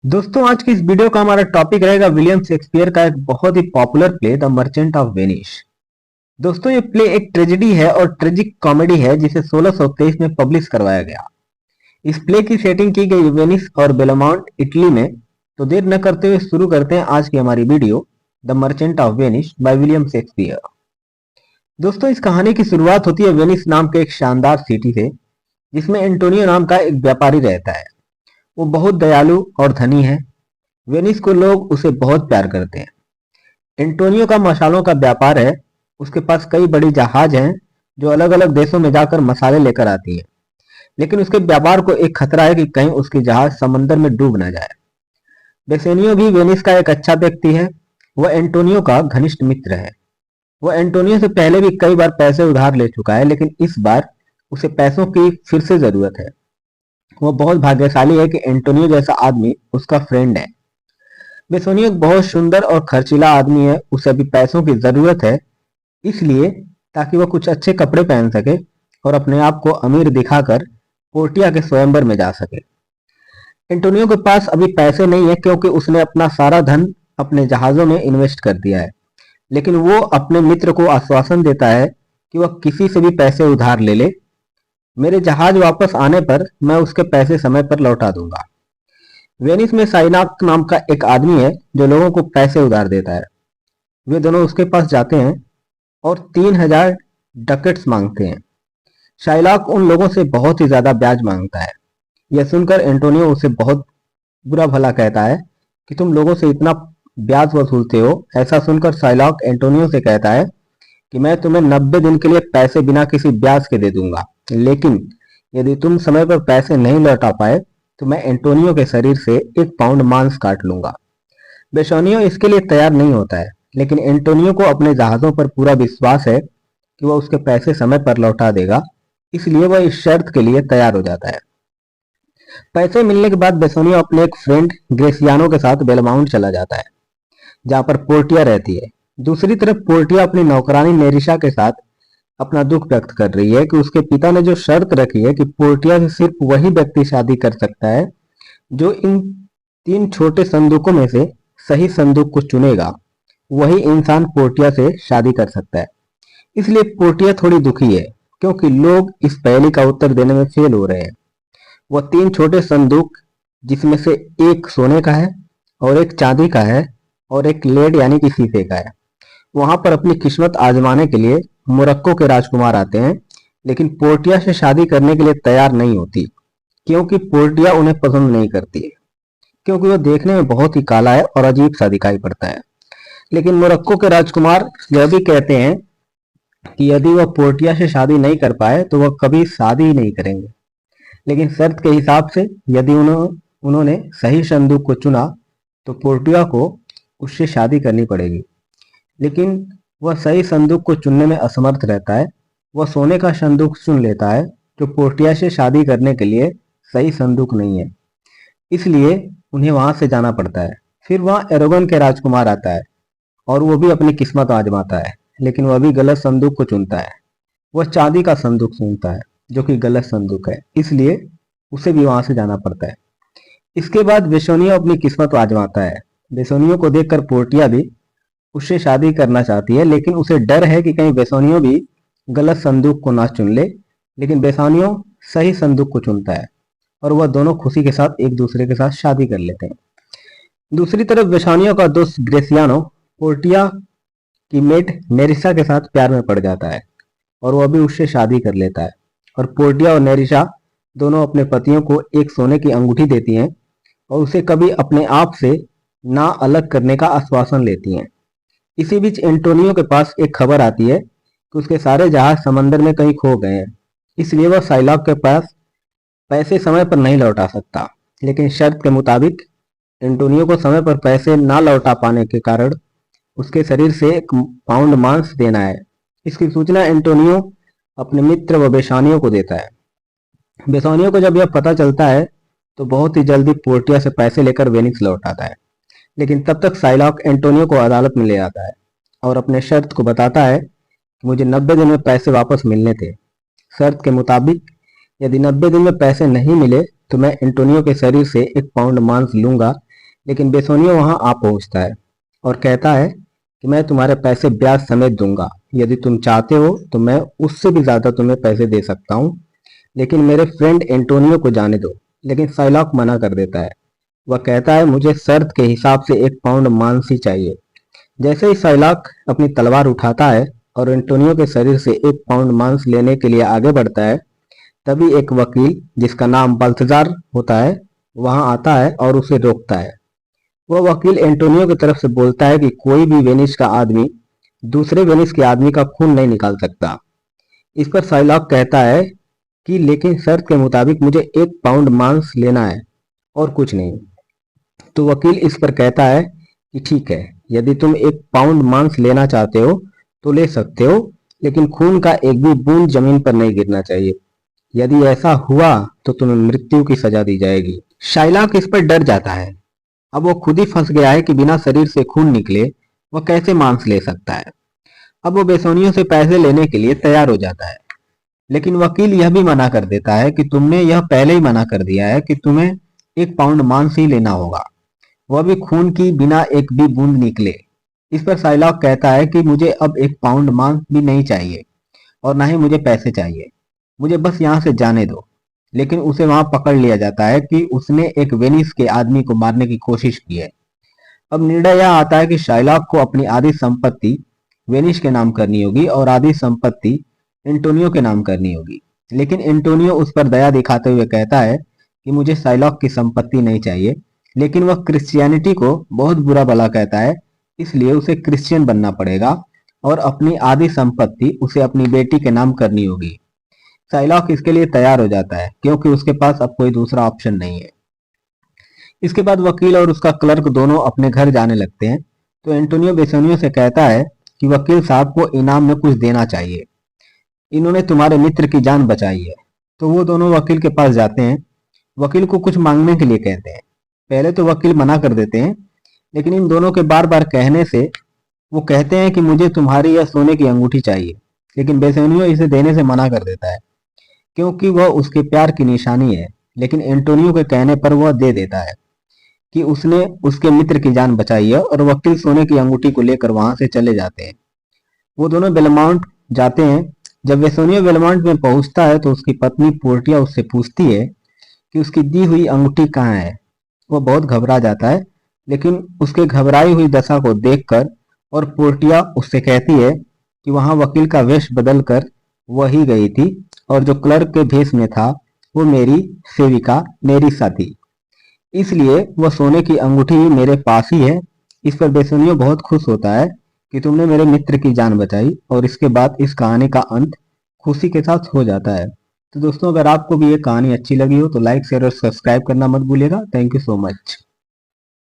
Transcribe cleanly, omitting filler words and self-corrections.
दोस्तों आज की इस वीडियो का हमारा टॉपिक रहेगा विलियम शेक्सपियर का एक बहुत ही popular play the merchant of Venice. दोस्तों ये प्ले एक ट्रेजेडी है और ट्रेजिक कॉमेडी है जिसे 1623 में पब्लिश करवाया गया। इस प्ले की सेटिंग की गई वेनिस और बेलमाउंट इटली में। तो देर न करते हुए शुरू करते हैं आज की हमारी video the merchant of Venice by William Shakespeare. दोस्तों इस कहानी की शुरुआत होती है वेनिस नाम के एक शानदार सिटी से, जिसमें एंटोनियो नाम का एक व्यापारी रहता है। वो बहुत दयालु और धनी है। वेनिस को लोग उसे बहुत प्यार करते हैं। एंटोनियो का मसालों का व्यापार है। उसके पास कई बड़ी जहाज हैं जो अलग अलग देशों में जाकर मसाले लेकर आती है। लेकिन उसके व्यापार को एक खतरा है कि कहीं उसकी जहाज समंदर में डूब न जाए। बेसेनियो भी वेनिस का एक अच्छा व्यक्ति है। वह एंटोनियो का घनिष्ठ मित्र है। वह एंटोनियो से पहले भी कई बार पैसे उधार ले चुका है, लेकिन इस बार उसे पैसों की फिर से जरूरत है। वह बहुत भाग्यशाली है कि एंटोनियो जैसा आदमी उसका फ्रेंड है। बेसोनियो एक बहुत सुंदर और खर्चीला आदमी है। उसे अभी पैसों की जरूरत है, इसलिए ताकि वह कुछ अच्छे कपड़े पहन सके और अपने आप को अमीर दिखाकर पोर्टिया के स्वयंवर में जा सके। एंटोनियो के पास अभी पैसे नहीं है क्योंकि उसने अपना सारा धन अपने जहाजों में इन्वेस्ट कर दिया है। लेकिन वो अपने मित्र को आश्वासन देता है कि वह किसी से भी पैसे उधार ले ले। मेरे जहाज वापस आने पर मैं उसके पैसे समय पर लौटा दूंगा। वेनिस में साइनाक नाम का एक आदमी है जो लोगों को पैसे उधार देता है। वे दोनों उसके पास जाते हैं और 3000 डकेट्स मांगते हैं। शाइलॉक उन लोगों से बहुत ही ज्यादा ब्याज मांगता है। यह सुनकर एंटोनियो उसे बहुत बुरा भला कहता है कि तुम लोगों से इतना ब्याज वसूलते हो। ऐसा सुनकर शाइलॉक एंटोनियो से कहता है कि मैं तुम्हें 90 दिन के लिए पैसे बिना किसी ब्याज के दे दूंगा, लेकिन यदि तुम समय पर पैसे नहीं लौटा पाए तो मैं एंटोनियो के शरीर से 1 पाउंड मांस काट लूंगा। बेसोनियो इसके लिए तैयार नहीं होता है, लेकिन एंटोनियो को अपने जहाजों पर पूरा विश्वास है कि वह उसके पैसे समय पर लौटा देगा, इसलिए वह इस शर्त के लिए तैयार हो जाता है। पैसे मिलने के बाद बेसोनियो अपने एक फ्रेंड ग्रेसियानो के साथ बेलमाउंट चला जाता है, जहां पर पोर्टिया रहती है। दूसरी तरफ पोर्टिया अपनी नौकरानी नेरिशा के साथ अपना दुख व्यक्त कर रही है कि उसके पिता ने जो शर्त रखी है कि पोर्टिया से सिर्फ वही व्यक्ति शादी कर सकता है जो इन 3 छोटे संदूकों में से सही संदूक को चुनेगा, वही इंसान पोर्टिया से शादी कर सकता है। इसलिए पोर्टिया थोड़ी दुखी है क्योंकि लोग इस पहेली का उत्तर देने में फेल हो रहे हैं। वह 3 छोटे संदूक, जिसमें से एक सोने का है और एक चांदी का है और एक लेड यानी कि शीशे का है, वहां पर अपनी किस्मत आजमाने के लिए मोरक्को के राजकुमार आते हैं। लेकिन पोर्टिया से शादी करने के लिए तैयार नहीं होती क्योंकि पोर्टिया उन्हें पसंद नहीं करती है, क्योंकि वह देखने में बहुत ही काला है और अजीब सा दिखाई पड़ता है। लेकिन मोरक्को के राजकुमार यह भी कहते हैं कि यदि वह पोर्टिया से शादी नहीं कर पाए तो वह कभी शादी ही नहीं करेंगे। लेकिन शर्त के हिसाब से यदि उन्होंने सही संदूक को चुना तो पोर्टिया को उससे शादी करनी पड़ेगी। लेकिन वह सही संदूक को चुनने में असमर्थ रहता है। वह सोने का संदूक चुन लेता है जो पोर्टिया से शादी करने के लिए सही संदूक नहीं है, इसलिए उन्हें वहां से जाना पड़ता है। फिर वहां एरोगन के राजकुमार आता है और वो भी अपनी किस्मत आजमाता है, लेकिन वह भी गलत संदूक को चुनता है। वह चांदी का संदूक चुनता है जो कि गलत संदूक है, इसलिए उसे भी वहां से जाना पड़ता है। इसके बाद बेसोनियो अपनी किस्मत आजमाता है। बेसोनियो को देखकर पोर्टिया भी उससे शादी करना चाहती है, लेकिन उसे डर है कि कहीं बेसोनियो भी गलत संदूक को ना चुन ले। लेकिन बेसोनियो सही संदूक को चुनता है और वह दोनों खुशी के साथ एक दूसरे के साथ शादी कर लेते हैं। दूसरी तरफ बेसोनियो का दोस्त ग्रेसियानो पोर्टिया की मेट नेरिसा के साथ प्यार में पड़ जाता है और वह भी उससे शादी कर लेता है। और पोर्टिया और नेरिसा दोनों अपने पतियों को एक सोने की अंगूठी देती हैं और उसे कभी अपने आप से ना अलग करने का आश्वासन लेती हैं। इसी बीच एंटोनियो के पास एक खबर आती है कि उसके सारे जहाज समंदर में कहीं खो गए हैं, इसलिए वह साइलॉक के पास पैसे समय पर नहीं लौटा सकता। लेकिन शर्त के मुताबिक एंटोनियो को समय पर पैसे ना लौटा पाने के कारण उसके शरीर से 1 पाउंड मांस देना है। इसकी सूचना एंटोनियो अपने मित्र व बेसानियो को देता है। बेसानियो को जब यह पता चलता है तो बहुत ही जल्दी पोर्टिया से पैसे लेकर वेनिस लौट आता है। लेकिन तब तक साइलॉक एंटोनियो को अदालत में ले आता है और अपने शर्त को बताता है कि मुझे 90 दिन में पैसे वापस मिलने थे। शर्त के मुताबिक यदि 90 दिन में पैसे नहीं मिले तो मैं एंटोनियो के शरीर से 1 पाउंड मांस लूंगा, लेकिन बेसोनियो वहां आ पहुंचता है और कहता है कि मैं तुम्हारे पैसे ब्याज समेत दूंगा। यदि तुम चाहते हो तो मैं उससे भी ज्यादा तुम्हें पैसे दे सकता हूँ, लेकिन मेरे फ्रेंड एंटोनियो को जाने दो। लेकिन साइलॉक मना कर देता है। वह कहता है मुझे शर्त के हिसाब से 1 पाउंड मांस ही चाहिए। जैसे ही साइलॉक अपनी तलवार उठाता है और एंटोनियो के शरीर से 1 पाउंड मांस लेने के लिए आगे बढ़ता है, तभी एक वकील जिसका नाम बल्थजार होता है वहां आता है और उसे रोकता है। वह वकील एंटोनियो की तरफ से बोलता है कि कोई भी वेनिस का आदमी दूसरे वेनिस के आदमी का खून नहीं निकाल सकता। इस पर साइलॉक कहता है कि लेकिन शर्त के मुताबिक मुझे 1 पाउंड मांस लेना है और कुछ नहीं। तो वकील इस पर कहता है कि ठीक है, यदि तुम 1 पाउंड मांस लेना चाहते हो तो ले सकते हो, लेकिन खून का एक भी बूंद जमीन पर नहीं गिरना चाहिए। यदि ऐसा हुआ तो तुम्हें मृत्यु की सजा दी जाएगी। शाइलॉक इस पर डर जाता है। अब वो खुद ही फंस गया है कि बिना शरीर से खून निकले वह कैसे मांस ले सकता है। अब वो बेसोनियो से पैसे लेने के लिए तैयार हो जाता है, लेकिन वकील यह भी मना कर देता है कि तुमने यह पहले ही मना कर दिया है कि तुम्हें 1 पाउंड मांस ही लेना होगा, वह भी खून की बिना एक भी बूंद निकले। इस पर साइलॉक कहता है कि मुझे अब 1 पाउंड मांस भी नहीं चाहिए और ना ही मुझे पैसे चाहिए, मुझे बस यहाँ से जाने दो। लेकिन उसे वहां पकड़ लिया जाता है कि उसने एक वेनिस के आदमी को मारने की कोशिश की है। अब निर्णय यह आता है कि शाइलॉक को अपनी आधी संपत्ति वेनिस के नाम करनी होगी और आधी संपत्ति एंटोनियो के नाम करनी होगी। लेकिन एंटोनियो उस पर दया दिखाते हुए कहता है कि मुझे शाइलॉक की संपत्ति नहीं चाहिए, लेकिन वह क्रिश्चियनिटी को बहुत बुरा भला कहता है, इसलिए उसे क्रिश्चियन बनना पड़ेगा और अपनी आधी संपत्ति उसे अपनी बेटी के नाम करनी होगी। शाइलॉक इसके लिए तैयार हो जाता है क्योंकि उसके पास अब कोई दूसरा ऑप्शन नहीं है। इसके बाद वकील और उसका क्लर्क दोनों अपने घर जाने लगते हैं। तो एंटोनियो बेसोनियो से कहता है कि वकील साहब को इनाम में कुछ देना चाहिए, इन्होंने तुम्हारे मित्र की जान बचाई है। तो वो दोनों वकील के पास जाते हैं, वकील को कुछ मांगने के लिए कहते हैं। पहले तो वकील मना कर देते हैं, लेकिन इन दोनों के बार बार कहने से वो कहते हैं कि मुझे तुम्हारी यह सोने की अंगूठी चाहिए। लेकिन बेसोनियो इसे देने से मना कर देता है क्योंकि वह उसके प्यार की निशानी है। लेकिन एंटोनियो के कहने पर वह दे देता है कि उसने उसके मित्र की जान बचाई है और वकील सोने की अंगूठी को लेकर वहां से चले जाते हैं। वो दोनों बेलमाउंट जाते हैं। जब बेसोनियो बेलमाउंट में पहुंचता है तो उसकी पत्नी पोर्टिया उससे पूछती है कि उसकी दी हुई अंगूठी कहाँ है। वह बहुत घबरा जाता है, लेकिन उसके घबराई हुई दशा को देखकर और पोर्टिया उससे कहती है कि वहां वकील का वेश बदलकर वही गई थी और जो क्लर्क के भेष में था वो मेरी सेविका नेरिसा थी, इसलिए वह सोने की अंगूठी मेरे पास ही है। इस पर बेसोनियो बहुत खुश होता है कि तुमने मेरे मित्र की जान बचाई और इसके बाद इस कहानी का अंत खुशी के साथ हो जाता है। तो दोस्तों, अगर आपको भी ये कहानी अच्छी लगी हो तो लाइक शेयर और सब्सक्राइब करना मत भूलिएगा। Thank you so much.